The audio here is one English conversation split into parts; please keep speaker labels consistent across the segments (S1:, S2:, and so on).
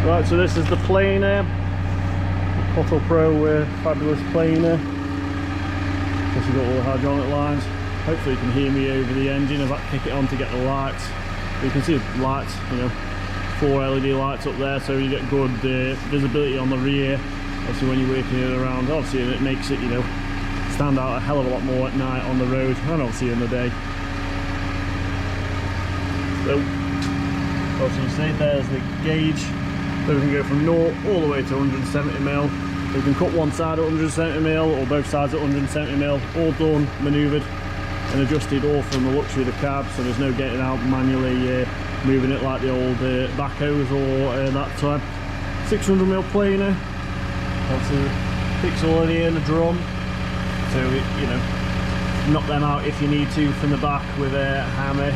S1: Right, so this is the planer, the Pothole Pro fabulous planer. Plus you've got all the hydraulic lines. Hopefully you can hear me over the engine if I kick it on to get the lights. You can see the lights, you know, 4 LED lights up there, so you get good visibility on the rear. Obviously when you're working it around, obviously it makes it, you know, stand out a hell of a lot more at night on the road and obviously in the day. So obviously you see there's the gauge, so we can go from 0 all the way to 170mm. We can cut one side at 170mm or both sides at 170mm, all done, manoeuvred and adjusted all from the luxury of the cab, so there's no getting out manually moving it like the old backhoes or that time. 600mm planer, obviously picks all in here in the drum, so it, you know, knock them out if you need to from the back with a hammer,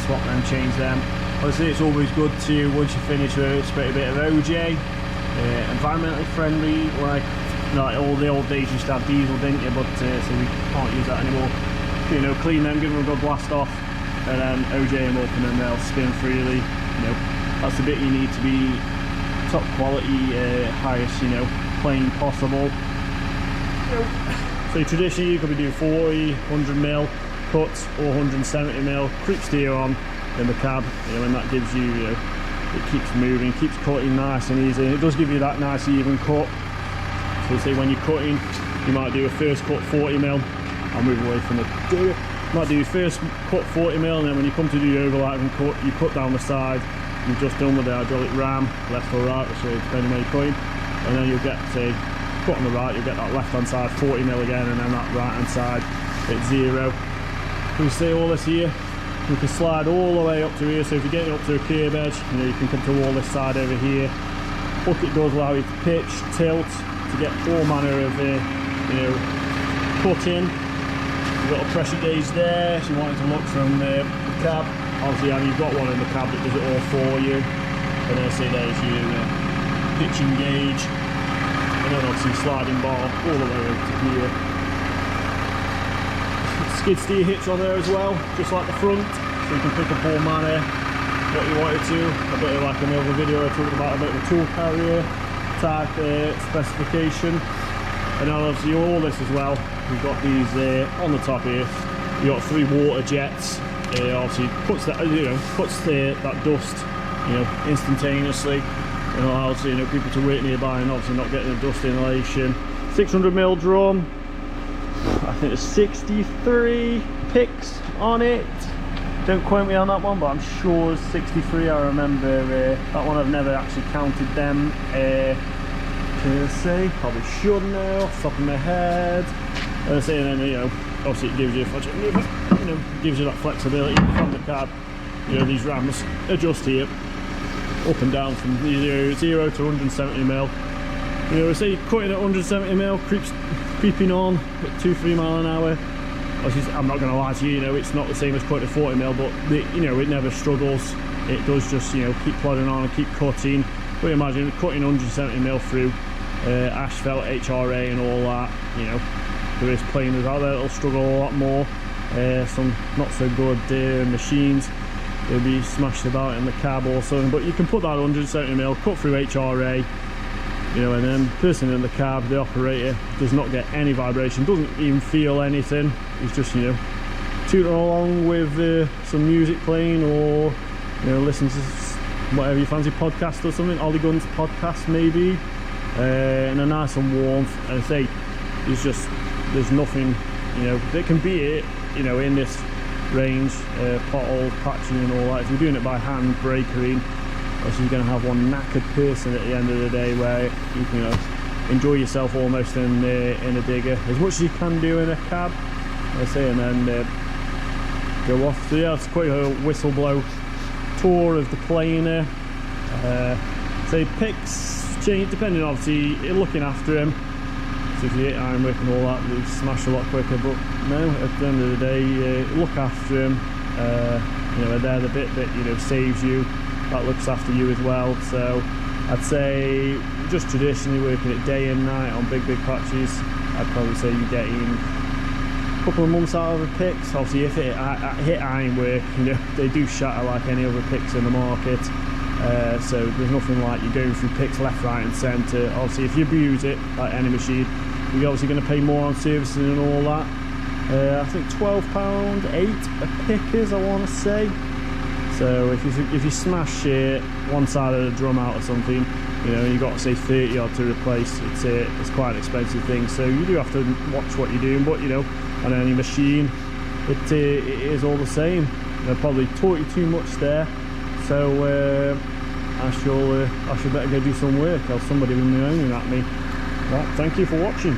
S1: swap them, change them. Obviously it's always good to, once you finish with it, spray a bit of OJ, environmentally friendly, like all the old days you used to have diesel, didn't you, but so we can't use that anymore. You know, clean them, give them a good blast off, and then OJ them up and then they'll spin freely. You know, that's the bit you need to be top quality, highest, you know, plane possible. So traditionally you could be doing 40, 100mm cuts or 170mm creep steer on in the cab, you know, and that gives you, you know, it keeps moving, keeps cutting nice and easy, and it does give you that nice even cut. So say when you're cutting, you might do a first cut 40mm. I'll move away from the do. Might do your first cut 40mm, and then when you come to do your overlap and cut, you cut down the side. You've just done with the hydraulic ram, left or right, so depending where you're cutting, and then you'll get, say, cut on the right, you'll get that left hand side 40mm again, and then that right hand side at 0. We see all this here. You can slide all the way up to here, so if you're getting up to a curb edge, you know, you can come to all this side over here. Hook it does allow you to pitch, tilt, to get all manner of, you know, cutting. You've got a pressure gauge there if you want it to look from the cab. Obviously, you've got one in the cab that does it all for you. And then see there's your pitching gauge, and then obviously sliding bar all the way over to here. Skid steer hitch on there as well, just like the front, so you can pick up all manner what you wanted to. A bit of like in the other video I talked about a bit of a tool carrier type specification. And then obviously all this as well, we've got these on the top here. You've got 3 water jets. Obviously puts that, you know, puts that dust, you know, instantaneously, and allows, you know, people to work nearby and obviously not getting the dust inhalation. 600mm drum. I think there's 63 picks on it. Don't quote me on that one, but I'm sure it's 63. I remember that one. I've never actually counted them per se. Probably should know off the top of my head. And then, you know, obviously it gives you, you know, gives you that flexibility from the cab. You know, these rams adjust here, up and down from 0 to 170mm. You know, say cutting at 170mm, creeping on at 2-3 miles an hour. Obviously, I'm not going to lie to you, you know, it's not the same as cutting at 40mm, but you know, it never struggles. It does just, you know, keep plodding on and keep cutting. But imagine cutting 170mm through asphalt, HRA and all that. You know, there is planers out there that'll struggle a lot more. Some not so good machines, they'll be smashed about in the cab or something, but you can put that 170mm, cut through HRA, you know, and then the person in the cab, the operator, does not get any vibration, doesn't even feel anything. He's just, you know, tooting along with some music playing, or, you know, listen to whatever you fancy, podcast or something, Ollie Gunn's podcast maybe, and a nice and warmth. And I say, it's just, there's nothing, you know, that can beat it, you know, in this range, pothole patching and all that. If you're doing it by hand breakering, obviously you're going to have one knackered person at the end of the day, where you can, you know, enjoy yourself almost in a digger as much as you can do in a cab, I say, and then go off. So yeah, it's quite a whistle blow tour of the planer. So picks change depending, obviously looking after him. So if you hit iron work and all that, they smash a lot quicker, but no, at the end of the day, look after him. You know, they're the bit that, you know, saves you, that looks after you as well. So I'd say just traditionally working it day and night on big patches, I'd probably say you're getting a couple of months out of the picks. Obviously if it hit iron work, you know, they do shatter like any other picks in the market. So there's nothing like you're going through picks left, right and centre. Obviously if you abuse it, like any machine, you're obviously going to pay more on servicing and all that. I think £12.8 a pick is, I want to say. So if you smash one side of the drum out or something, you know, you've got to say 30 odd to replace, it's quite an expensive thing. So you do have to watch what you're doing, but you know, on any machine, it is all the same. I probably taught you too much there, so I should better go do some work, else somebody will be moaning at me. Right, thank you for watching.